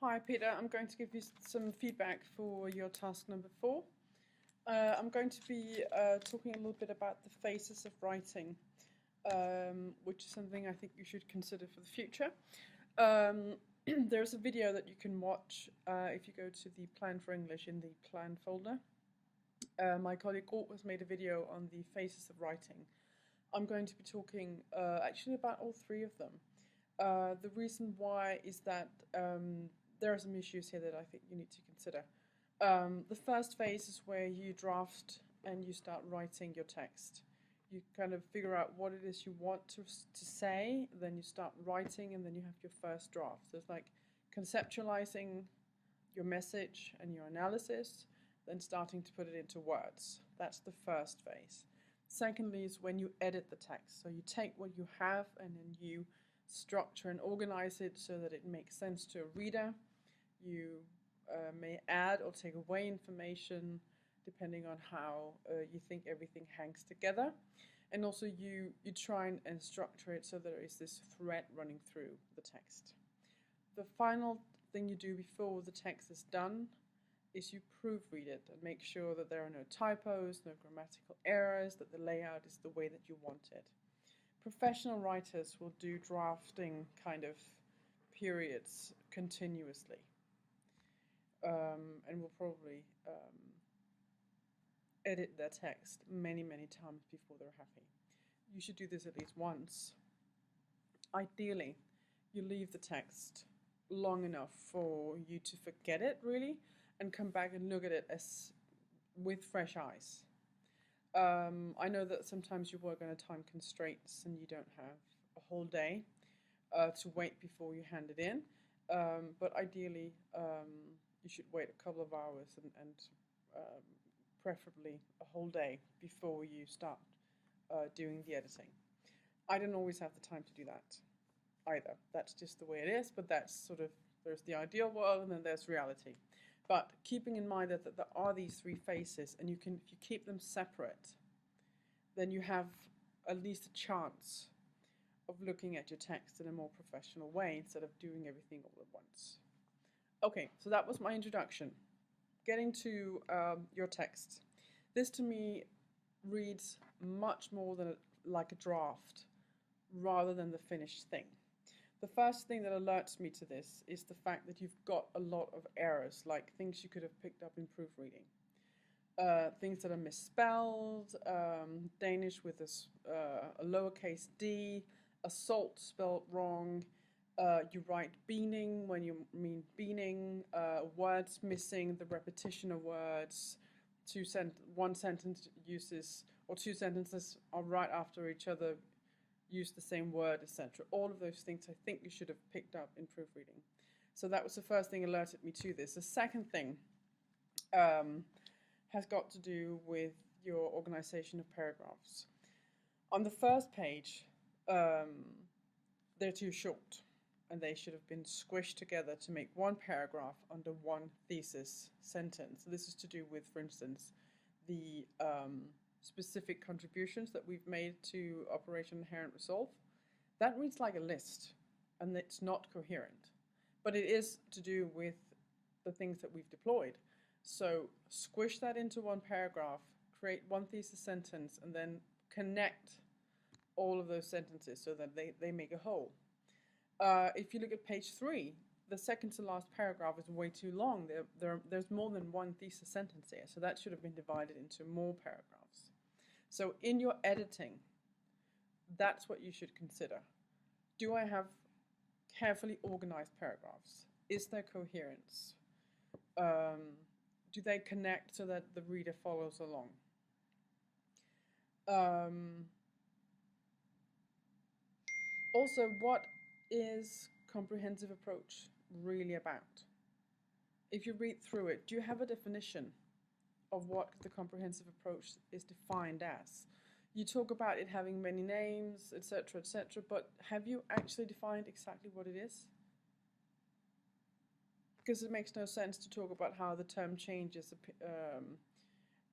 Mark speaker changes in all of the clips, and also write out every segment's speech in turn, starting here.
Speaker 1: Hi Peter, I'm going to give you some feedback for your task number 4. I'm going to be talking a little bit about the phases of writing, which is something I think you should consider for the future. There's a video that you can watch if you go to the Plan for English in the Plan folder. My colleague Gort has made a video on the phases of writing. I'm going to be talking actually about all 3 of them. The reason why is that there are some issues here that I think you need to consider. The first phase is where you draft and you start writing your text. You kind of figure out what it is you want to say, then you start writing, and then you have your first draft. So it's like conceptualizing your message and your analysis, then starting to put it into words. That's the first phase. Secondly is when you edit the text. So you take what you have and then you structure and organize it so that it makes sense to a reader. You may add or take away information depending on how you think everything hangs together. And also you try and structure it so there is this thread running through the text. The final thing you do before the text is done is you proofread it and make sure that there are no typos, no grammatical errors, that the layout is the way that you want it. Professional writers will do drafting kind of periods continuously, and will probably edit their text many times before they're happy. You should do this at least once. Ideally, you leave the text long enough for you to forget it really and come back and look at it as with fresh eyes. I know that sometimes you work on a time constraints and you don't have a whole day to wait before you hand it in, but ideally you should wait a couple of hours and preferably a whole day before you start doing the editing. I don't always have the time to do that either. That's just the way it is, but that's sort of, there's the ideal world and then there's reality. But keeping in mind that there are these 3 phases, and if you keep them separate, then you have at least a chance of looking at your text in a more professional way instead of doing everything all at once. Okay, so that was my introduction. Getting to your text. This to me reads much more than like a draft rather than the finished thing. The first thing that alerts me to this is the fact that you've got a lot of errors, like things you could have picked up in proofreading. Things that are misspelled, Danish with a lowercase d, a salt spelled wrong, you write beaning when you mean beaning, words missing, the repetition of words, one sentence uses, or 2 sentences are right after each other, use the same word, etc. All of those things I think you should have picked up in proofreading. So that was the first thing alerted me to this. The second thing has got to do with your organization of paragraphs. On the first page, they're too short and they should have been squished together to make one paragraph under one thesis sentence. This is to do with, for instance, the specific contributions that we've made to Operation Inherent Resolve. That reads like a list and it's not coherent, but it is to do with the things that we've deployed. So squish that into one paragraph, create one thesis sentence, and then connect all of those sentences so that they make a whole. If you look at page 3, the second to last paragraph is way too long. There's more than one thesis sentence here, so that should have been divided into more paragraphs. So in your editing, that's what you should consider. Do I have carefully organized paragraphs? Is there coherence? Do they connect so that the reader follows along? Also, what is comprehensive approach really about? If you read through it, do you have a definition of what the comprehensive approach is defined as? You talk about it having many names, etc., but have you actually defined exactly what it is? Because it makes no sense to talk about how the term changes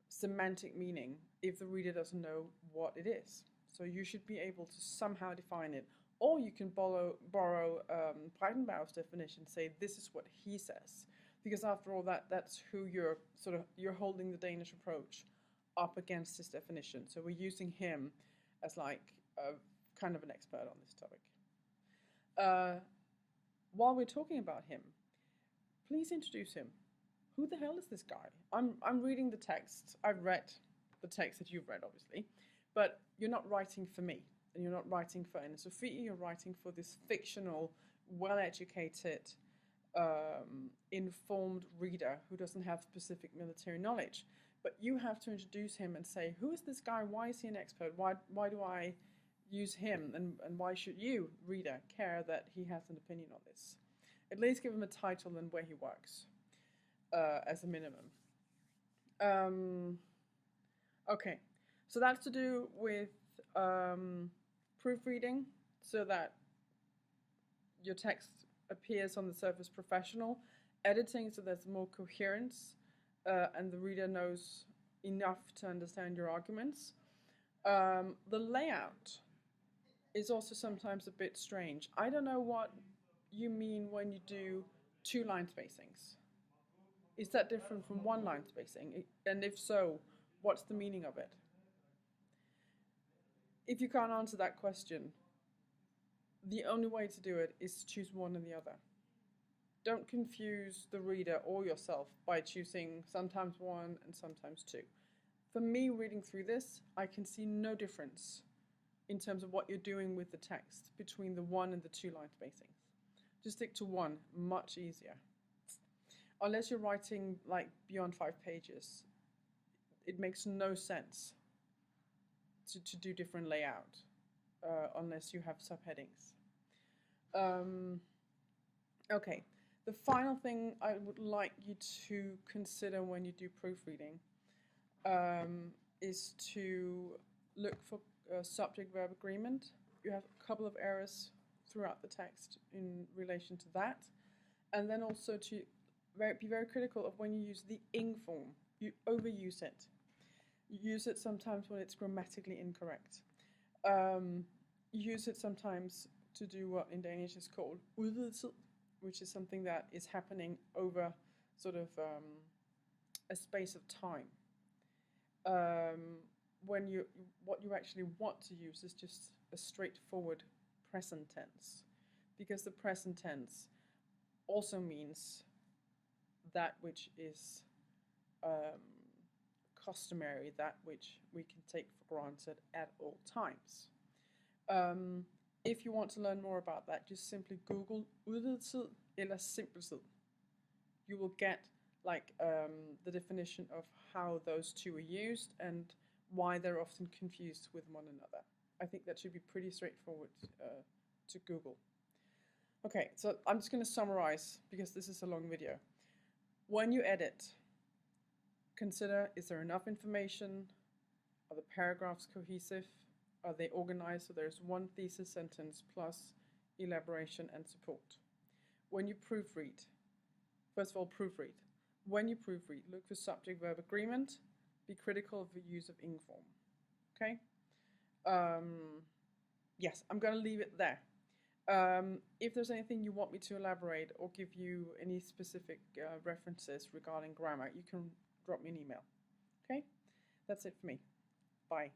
Speaker 1: semantic meaning if the reader doesn't know what it is. So you should be able to somehow define it, or you can borrow Breitenbauer's definition, say this is what he says, because after all, that's who you're holding the Danish approach up against his definition. So we're using him as like a kind of an expert on this topic. While we're talking about him, please introduce him. Who the hell is this guy? I'm reading the text. I've read the text that you've read, obviously, but you're not writing for me, and you're not writing for Anna Sophie. You're writing for this fictional, well-educated, informed reader who doesn't have specific military knowledge. But you have to introduce him and say, who is this guy? Why is he an expert? Why do I use him? And why should you, reader, care that he has an opinion on this? At least give him a title and where he works, as a minimum. Okay, so that's to do with proofreading, so that your text appears on the surface professional. Editing, so there's more coherence, and the reader knows enough to understand your arguments. The layout is also sometimes a bit strange. I don't know what you mean when you do 2 line spacings. Is that different from 1 line spacing? And if so, what's the meaning of it? If you can't answer that question, the only way to do it is to choose one or the other. Don't confuse the reader or yourself by choosing sometimes 1 and sometimes 2. For me, reading through this, I can see no difference in terms of what you're doing with the text between the 1 and the 2 line spacings. Just stick to 1, much easier. Unless you're writing like beyond 5 pages, it makes no sense to do different layout unless you have subheadings. Okay. The final thing I would like you to consider when you do proofreading is to look for subject-verb agreement. You have a couple of errors throughout the text in relation to that. And then also to be very critical of when you use the ing form. You overuse it. You use it sometimes when it's grammatically incorrect. You use it sometimes to do what in Danish is called udvidelse, which is something that is happening over sort of a space of time. When what you actually want to use is just a straightforward present tense, because the present tense also means that which is customary, that which we can take for granted at all times. If you want to learn more about that, just simply Google udvidetid eller simpeltid. You will get like the definition of how those two are used and why they're often confused with one another. I think that should be pretty straightforward to Google. Okay, so I'm just going to summarize because this is a long video. When you edit, consider, is there enough information? Are the paragraphs cohesive? Are they organized so there's one thesis sentence plus elaboration and support? When you proofread, first of all, proofread. When you proofread, look for subject-verb agreement. Be critical of the use of ing form. Okay? Yes, I'm going to leave it there. If there's anything you want me to elaborate or give you any specific references regarding grammar, you can drop me an email. Okay? That's it for me. Bye.